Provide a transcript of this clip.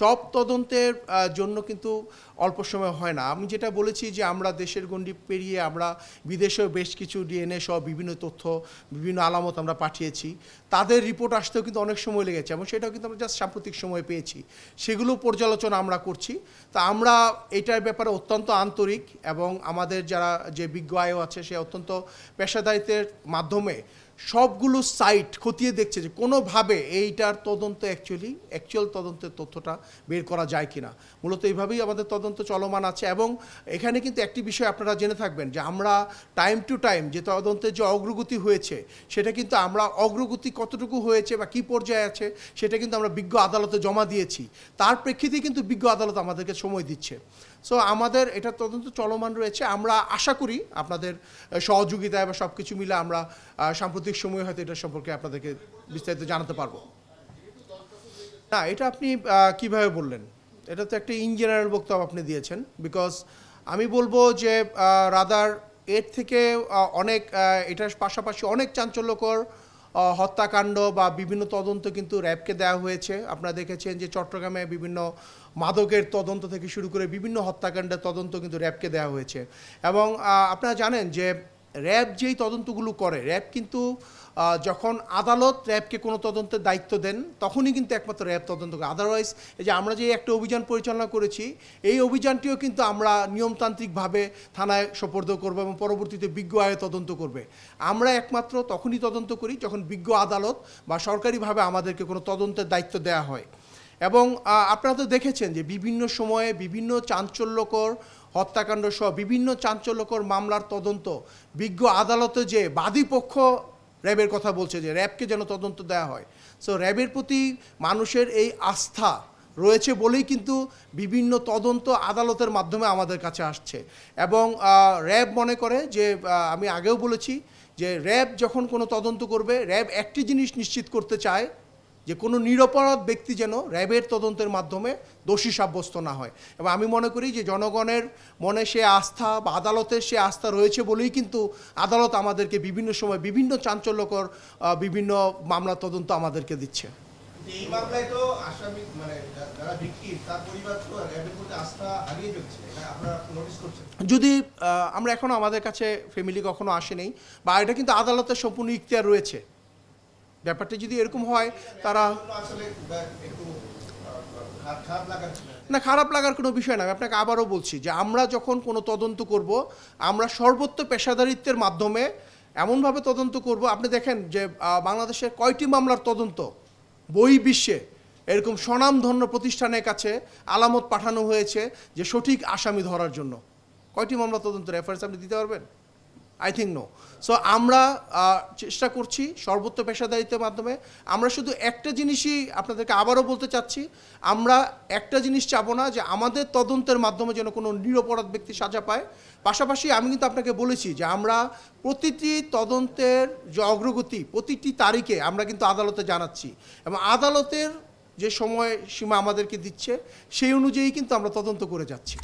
সব তদন্তের জন্য কিন্তু অল্প সময় হয় না। আমি যেটা বলেছি যে আমরা দেশের গণ্ডি পেরিয়ে আমরা বিদেশেও বেশ কিছু ডিএনএ সহ বিভিন্ন তথ্য, বিভিন্ন আলামত আমরা পাঠিয়েছি। তাদের রিপোর্ট আসতেও কিন্তু অনেক সময় লেগেছে এবং সেটাও কিন্তু আমরা জাস্ট সাম্প্রতিক সময়ে পেয়েছি। সেগুলো পর্যালোচনা আমরা করছি। তা আমরা এটার ব্যাপারে অত্যন্ত আন্তরিক এবং আমাদের যারা যে বিজ্ঞ আয়ও আছে সে অত্যন্ত পেশাদারিত্বের মাধ্যমে সবগুলো সাইট খতিয়ে দেখছে যে কোনোভাবে এইটার তদন্ত অ্যাকচুয়াল তদন্তের তথ্যটা বের করা যায় কিনা। মূলত এইভাবেই আমাদের তদন্ত চলমান আছে এবং এখানে কিন্তু একটি বিষয় আপনারা জেনে থাকবেন যে আমরা টাইম টু টাইম যে তদন্তের যে অগ্রগতি হয়েছে সেটা কিন্তু আমরা অগ্রগতি কতটুকু হয়েছে বা কী পর্যায়ে আছে সেটা কিন্তু আমরা বিজ্ঞ আদালতে জমা দিয়েছি। তার প্রেক্ষিতেই কিন্তু বিজ্ঞ আদালত আমাদেরকে সময় দিচ্ছে। সো আমাদের এটা তদন্ত চলমান রয়েছে। আমরা আশা করি আপনাদের সহযোগিতায় বা সব কিছু মিলে আমরা সাম্প্রতিক সময়ে হয়তো এটা সম্পর্কে আপনাদেরকে বিস্তারিত জানাতে পারবো। না, এটা আপনি কিভাবে বললেন? এটা তো একটা ইন জেনারেল বক্তব্য আপনি দিয়েছেন। বিকজ আমি বলবো যে রাদার এর থেকে অনেক এটার পাশাপাশি অনেক চাঞ্চল্যকর হত্যাকাণ্ড বা বিভিন্ন তদন্ত কিন্তু র্যাবকে দেওয়া হয়েছে। আপনারা দেখেছেন যে চট্টগ্রামে বিভিন্ন মাদকের তদন্ত থেকে শুরু করে বিভিন্ন হত্যাকাণ্ডের তদন্ত কিন্তু র্যাবকে দেওয়া হয়েছে। এবং আপনারা জানেন যে র্যাব যেই তদন্তগুলো করে, র্যাব কিন্তু যখন আদালত র্যাবকে কোনো তদন্তের দায়িত্ব দেন তখনই কিন্তু একমাত্র র্যাব তদন্ত করে। আদারওয়াইজ এই যে আমরা যে একটা অভিযান পরিচালনা করেছি এই অভিযানটিও কিন্তু আমরা নিয়মতান্ত্রিকভাবে থানায় সোপর্দ করবো এবং পরবর্তীতে বিজ্ঞ আয়ে তদন্ত করবে। আমরা একমাত্র তখনই তদন্ত করি যখন বিজ্ঞ আদালত বা সরকারিভাবে আমাদেরকে কোনো তদন্তের দায়িত্ব দেওয়া হয়। এবং আপনারা তো দেখেছেন যে বিভিন্ন সময়ে বিভিন্ন চাঞ্চল্যকর হত্যাকাণ্ড সহ বিভিন্ন চাঞ্চল্যকর মামলার তদন্ত বিজ্ঞ আদালতে যে বাদীপক্ষ র্যাবের কথা বলছে যে র্যাবকে যেন তদন্ত দেওয়া হয়। সো র্যাবের প্রতি মানুষের এই আস্থা রয়েছে বলেই কিন্তু বিভিন্ন তদন্ত আদালতের মাধ্যমে আমাদের কাছে আসছে। এবং র্যাব মনে করে যে আমি আগেও বলেছি যে র্যাব যখন কোনো তদন্ত করবে র্যাব একটি জিনিস নিশ্চিত করতে চায় যে কোনো নিরপরাধ ব্যক্তি যেন র্যাবের তদন্তের মাধ্যমে দোষী সাব্যস্ত না হয়। এবং আমি মনে করি যে জনগণের মনে সে আস্থা বা আদালতের সে আস্থা রয়েছে বলেই কিন্তু আদালত আমাদেরকে বিভিন্ন সময় বিভিন্ন চাঞ্চল্যকর বিভিন্ন মামলা তদন্ত আমাদেরকে দিচ্ছে। এই মামলায় তো আসামি মানে যারা ভিকটিম তার পরিবার তো র্যাবের প্রতি আস্থা হারিয়ে ফেলছে, এটা আপনারা নোটিস করছেন? যদি আমরা এখনো আমাদের কাছে ফ্যামিলি কখনো আসেনি বা এটা কিন্তু আদালতের সম্পূর্ণ ইখতিয়ার রয়েছে। ব্যাপারটা যদি এরকম হয় তারা আসলে একটু খারাপ লাগার না, খারাপ লাগার কোনো বিষয় না। আমি আপনাকে আবারও বলছি যে আমরা যখন কোনো তদন্ত করব আমরা সর্বোচ্চ পেশাদারিত্বের মাধ্যমে এমনভাবে তদন্ত করব। আপনি দেখেন যে বাংলাদেশের কয়টি মামলার তদন্ত বহির্বিশ্বে এরকম স্বনামধন্য প্রতিষ্ঠানের কাছে আলামত পাঠানো হয়েছে যে সঠিক আসামি ধরার জন্য। কয়টি মামলা তদন্ত রেফারেন্স আপনি দিতে পারবেন? I think no. সো আমরা চেষ্টা করছি সর্বোচ্চ পেশাদারিত্বের মাধ্যমে। আমরা শুধু একটা জিনিসই আপনাদেরকে আবারও বলতে চাচ্ছি, আমরা একটা জিনিস চাবো না যে আমাদের তদন্তের মাধ্যমে যেন কোনো নিরপরাধ ব্যক্তি সাজা পায়। পাশাপাশি আমি কিন্তু আপনাকে বলেছি যে আমরা প্রতিটি তদন্তের যে অগ্রগতি প্রতিটি তারিখে আমরা কিন্তু আদালতে জানাচ্ছি এবং আদালতের যে সময় সীমা আমাদেরকে দিচ্ছে সেই অনুযায়ী কিন্তু আমরা তদন্ত করে যাচ্ছি।